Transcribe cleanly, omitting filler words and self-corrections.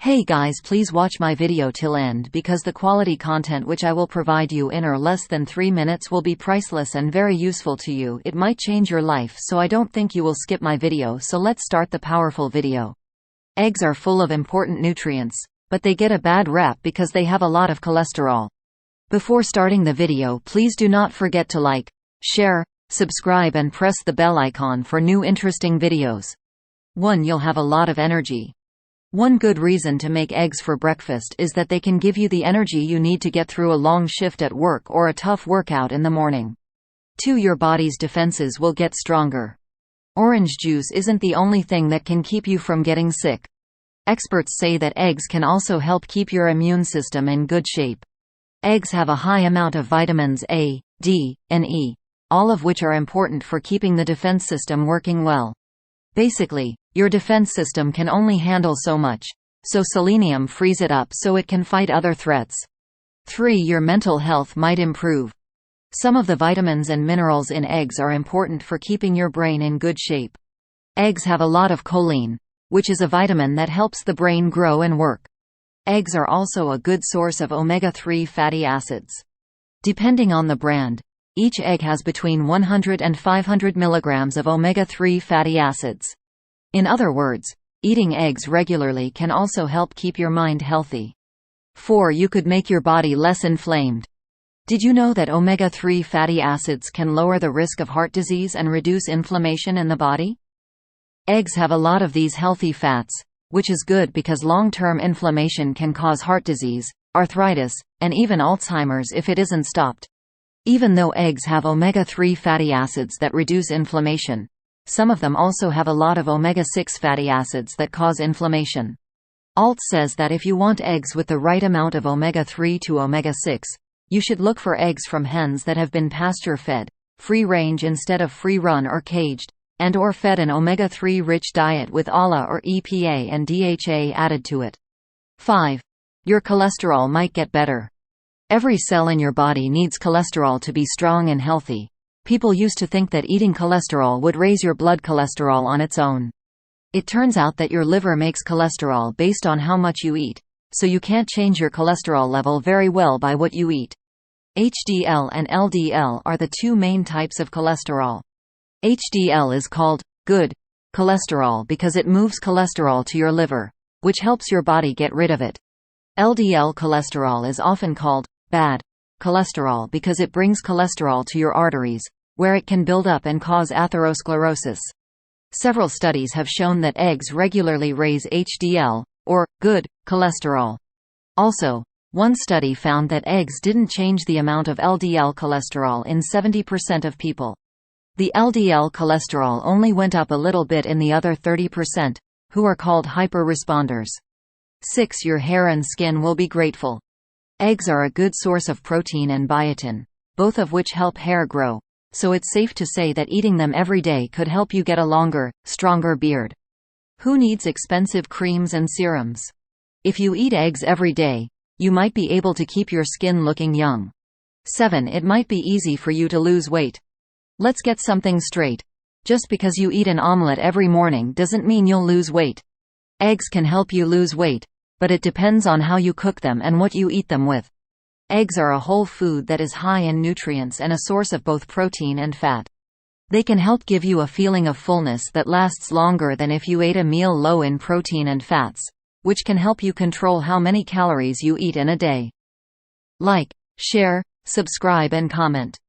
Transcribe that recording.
Hey guys, please watch my video till end because the quality content which I will provide you in or less than 3 minutes will be priceless and very useful to you. It might change your life, so I don't think you will skip my video. So let's start the powerful video. Eggs are full of important nutrients, but they get a bad rap because they have a lot of cholesterol. Before starting the video, please do not forget to like, share, subscribe and press the bell icon for new interesting videos. 1. You'll have a lot of energy. One good reason to make eggs for breakfast is that they can give you the energy you need to get through a long shift at work or a tough workout in the morning. 2. Your body's defenses will get stronger. Orange juice isn't the only thing that can keep you from getting sick. Experts say that eggs can also help keep your immune system in good shape. Eggs have a high amount of vitamins A, D, and E, all of which are important for keeping the defense system working well. Basically, your defense system can only handle so much, so selenium frees it up so it can fight other threats. 3. Your mental health might improve. Some of the vitamins and minerals in eggs are important for keeping your brain in good shape. Eggs have a lot of choline, which is a vitamin that helps the brain grow and work. Eggs are also a good source of omega-3 fatty acids. Depending on the brand, each egg has between 100 and 500 milligrams of omega-3 fatty acids. In other words, eating eggs regularly can also help keep your mind healthy. 4. You could make your body less inflamed. Did you know that omega-3 fatty acids can lower the risk of heart disease and reduce inflammation in the body? Eggs have a lot of these healthy fats, which is good because long-term inflammation can cause heart disease, arthritis, and even Alzheimer's if it isn't stopped. Even though eggs have omega-3 fatty acids that reduce inflammation, some of them also have a lot of omega-6 fatty acids that cause inflammation. Alt says that if you want eggs with the right amount of omega-3 to omega-6, you should look for eggs from hens that have been pasture-fed, free-range instead of free-run or caged, and/or fed an omega-3 rich diet with ALA or EPA and DHA added to it. 5. Your cholesterol might get better. Every cell in your body needs cholesterol to be strong and healthy. People used to think that eating cholesterol would raise your blood cholesterol on its own. It turns out that your liver makes cholesterol based on how much you eat, so you can't change your cholesterol level very well by what you eat. HDL and LDL are the two main types of cholesterol. HDL is called good cholesterol because it moves cholesterol to your liver, which helps your body get rid of it. LDL cholesterol is often called bad cholesterol because it brings cholesterol to your arteries, where it can build up and cause atherosclerosis. Several studies have shown that eggs regularly raise HDL, or good cholesterol. Also, one study found that eggs didn't change the amount of LDL cholesterol in 70% of people. The LDL cholesterol only went up a little bit in the other 30%, who are called hyper-responders. 6. Your hair and skin will be grateful. Eggs are a good source of protein and biotin, both of which help hair grow, so it's safe to say that eating them every day could help you get a longer, stronger beard. Who needs expensive creams and serums? If you eat eggs every day, you might be able to keep your skin looking young. 7. It might be easy for you to lose weight. Let's get something straight. Just because you eat an omelette every morning doesn't mean you'll lose weight. Eggs can help you lose weight, but it depends on how you cook them and what you eat them with. Eggs are a whole food that is high in nutrients and a source of both protein and fat. They can help give you a feeling of fullness that lasts longer than if you ate a meal low in protein and fats, which can help you control how many calories you eat in a day. Like, share, subscribe and comment.